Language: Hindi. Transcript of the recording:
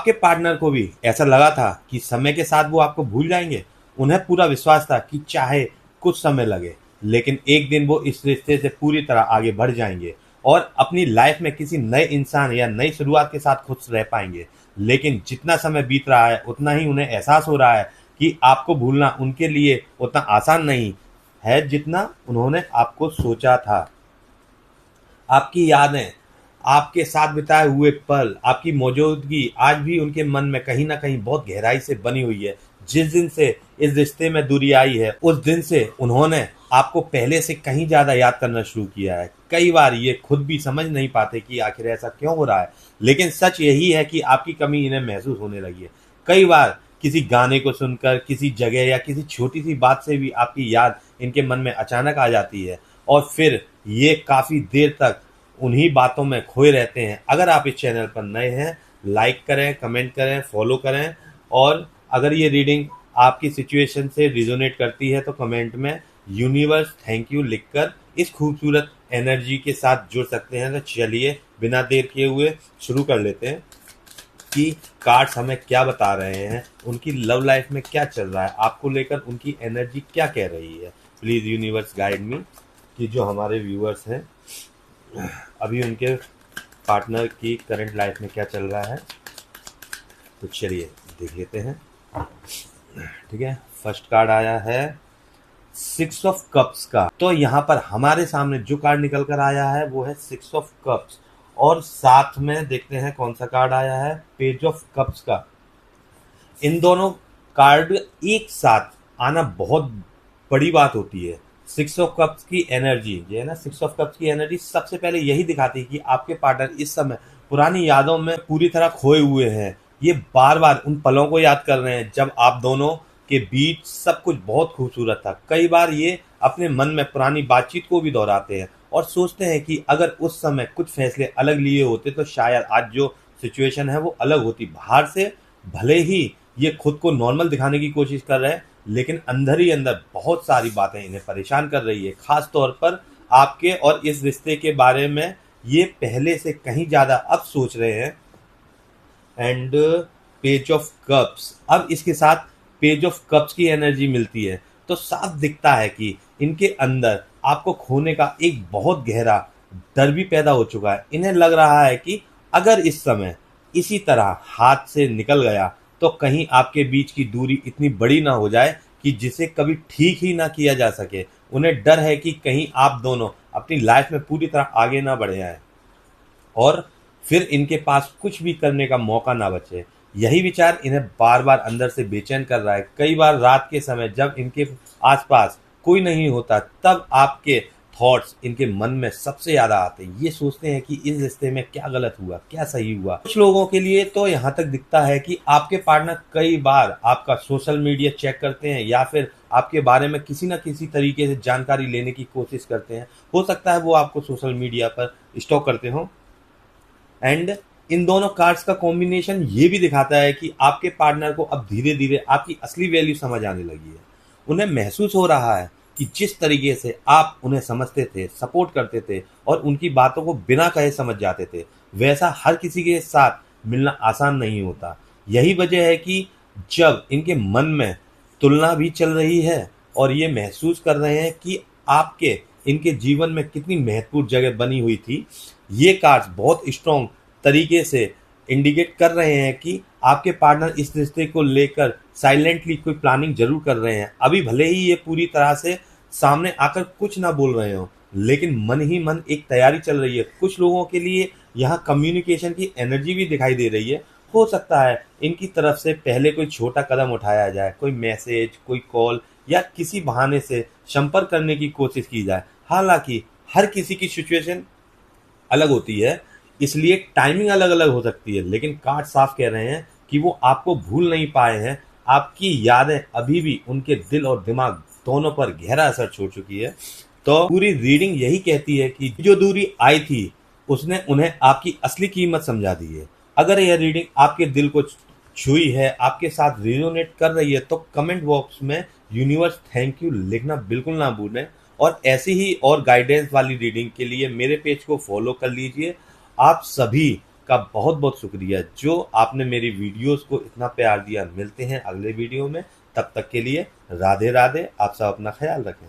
आपके पार्टनर को भी ऐसा लगा था कि समय के साथ वो आपको भूल जाएंगे। उन्हें पूरा विश्वास था कि चाहे कुछ समय लगे, लेकिन एक दिन वो इस रिश्ते से पूरी तरह आगे बढ़ जाएंगे और अपनी लाइफ में किसी नए इंसान या नई शुरुआत के साथ खुश रह पाएंगे। लेकिन जितना समय बीत रहा है उतना ही उन्हें एहसास हो रहा है कि आपको भूलना उनके लिए उतना आसान नहीं है जितना उन्होंने आपको सोचा था। आपकी यादें, आपके साथ बिताए हुए पल, आपकी मौजूदगी आज भी उनके मन में कहीं न कहीं बहुत गहराई से बनी हुई है। जिस दिन से इस रिश्ते में दूरी आई है, उस दिन से उन्होंने आपको पहले से कहीं ज़्यादा याद करना शुरू किया है। कई बार ये खुद भी समझ नहीं पाते कि आखिर ऐसा क्यों हो रहा है, लेकिन सच यही है कि आपकी कमी इन्हें महसूस होने लगी है। कई बार किसी गाने को सुनकर, किसी जगह या किसी छोटी-सी बात से भी आपकी याद इनके मन में अचानक आ जाती है और फिर ये काफ़ी देर तक उन्हीं बातों में खोए रहते हैं। अगर आप इस चैनल पर नए हैं, लाइक करें, कमेंट करें, फॉलो करें और अगर ये रीडिंग आपकी सिचुएशन से रिजोनेट करती है तो कमेंट में यूनिवर्स थैंक यू लिखकर इस खूबसूरत एनर्जी के साथ जुड़ सकते हैं। तो चलिए बिना देर किए हुए शुरू कर लेते हैं कि कार्ड्स हमें क्या बता रहे हैं, उनकी लव लाइफ में क्या चल रहा है, आपको लेकर उनकी एनर्जी क्या कह रही है। प्लीज़ यूनिवर्स गाइड मी कि जो हमारे व्यूअर्स हैं अभी उनके पार्टनर की करंट लाइफ में क्या चल रहा है। तो चलिए देख लेते हैं। ठीक है, फर्स्ट कार्ड आया है 6 ऑफ कप्स का। तो यहाँ पर हमारे सामने जो कार्ड निकल कर आया है वो है 6 ऑफ कप्स और साथ में देखते हैं कौन सा कार्ड आया है, पेज ऑफ कप्स का। इन दोनों कार्ड एक साथ आना बहुत बड़ी बात होती है। 6 ऑफ कप्स की एनर्जी जो है ना, 6 ऑफ कप्स की एनर्जी सबसे पहले यही दिखाती है कि आपके पार्टनर इस समय पुरानी यादों में पूरी तरह खोए हुए हैं। ये बार बार उन पलों को याद कर रहे हैं जब आप दोनों के बीच सब कुछ बहुत खूबसूरत था। कई बार ये अपने मन में पुरानी बातचीत को भी दोहराते हैं और सोचते हैं कि अगर उस समय कुछ फैसले अलग लिए होते तो शायद आज जो सिचुएशन है वो अलग होती। बाहर से भले ही ये खुद को नॉर्मल दिखाने की कोशिश कर रहे हैं, लेकिन अंदर ही अंदर बहुत सारी बातें इन्हें परेशान कर रही है। खास तौर पर आपके और इस रिश्ते के बारे में ये पहले से कहीं ज़्यादा अब सोच रहे हैं। एंड पेज ऑफ कप्स, अब इसके साथ पेज ऑफ कप्स की एनर्जी मिलती है तो साफ दिखता है कि इनके अंदर आपको खोने का एक बहुत गहरा डर भी पैदा हो चुका है। इन्हें लग रहा है कि अगर इस समय इसी तरह हाथ से निकल गया तो कहीं आपके बीच की दूरी इतनी बड़ी ना हो जाए कि जिसे कभी ठीक ही ना किया जा सके। उन्हें डर है कि कहीं आप दोनों अपनी लाइफ में पूरी तरह आगे ना बढ़ जाएं और फिर इनके पास कुछ भी करने का मौका ना बचे। यही विचार इन्हें बार बार अंदर से बेचैन कर रहा है। कई बार रात के समय जब इनके आसपास कोई नहीं होता तब आपके थॉट्स इनके मन में सबसे ज़्यादा आते हैं। ये सोचते हैं कि इस रिश्ते में क्या गलत हुआ, क्या सही हुआ। कुछ लोगों के लिए तो यहाँ तक दिखता है कि आपके पार्टनर कई बार आपका सोशल मीडिया चेक करते हैं या फिर आपके बारे में किसी न किसी तरीके से जानकारी लेने की कोशिश करते हैं। हो सकता है वो आपको सोशल मीडिया पर स्टॉक करते हों। एंड इन दोनों कार्ड्स का कॉम्बिनेशन ये भी दिखाता है कि आपके पार्टनर को अब धीरे धीरे आपकी असली वैल्यू समझ आने लगी है। उन्हें महसूस हो रहा है कि जिस तरीके से आप उन्हें समझते थे, सपोर्ट करते थे और उनकी बातों को बिना कहे समझ जाते थे, वैसा हर किसी के साथ मिलना आसान नहीं होता। यही वजह है कि जब इनके मन में तुलना भी चल रही है और ये महसूस कर रहे हैं कि आपके इनके जीवन में कितनी महत्वपूर्ण जगह बनी हुई थी। ये कार्ड्स बहुत स्ट्रॉन्ग तरीके से इंडिकेट कर रहे हैं कि आपके पार्टनर इस रिश्ते को लेकर साइलेंटली कोई प्लानिंग जरूर कर रहे हैं। अभी भले ही ये पूरी तरह से सामने आकर कुछ ना बोल रहे हो, लेकिन मन ही मन एक तैयारी चल रही है। कुछ लोगों के लिए यहाँ कम्युनिकेशन की एनर्जी भी दिखाई दे रही है। हो सकता है इनकी तरफ से पहले कोई छोटा कदम उठाया जाए, कोई मैसेज, कोई कॉल या किसी बहाने से संपर्क करने की कोशिश की जाए। हालांकि हर किसी की सिचुएशन अलग होती है, इसलिए टाइमिंग अलग अलग हो सकती है, लेकिन कार्ड साफ कह रहे हैं कि वो आपको भूल नहीं पाए हैं। आपकी यादें अभी भी उनके दिल और दिमाग दोनों पर गहरा असर छोड़ चुकी है। तो पूरी रीडिंग यही कहती है कि जो दूरी आई थी उसने उन्हें आपकी असली कीमत समझा दी है। अगर यह रीडिंग आपके दिल को छुई है, आपके साथ रिजोनेट कर रही है, तो कमेंट बॉक्स में यूनिवर्स थैंक यू लिखना बिल्कुल ना भूलें। और ऐसी ही और गाइडेंस वाली रीडिंग के लिए मेरे पेज को फॉलो कर लीजिए। आप सभी आपका बहुत बहुत शुक्रिया जो आपने मेरी वीडियोस को इतना प्यार दिया। मिलते हैं अगले वीडियो में, तब तक के लिए राधे राधे। आप सब अपना ख्याल रखें।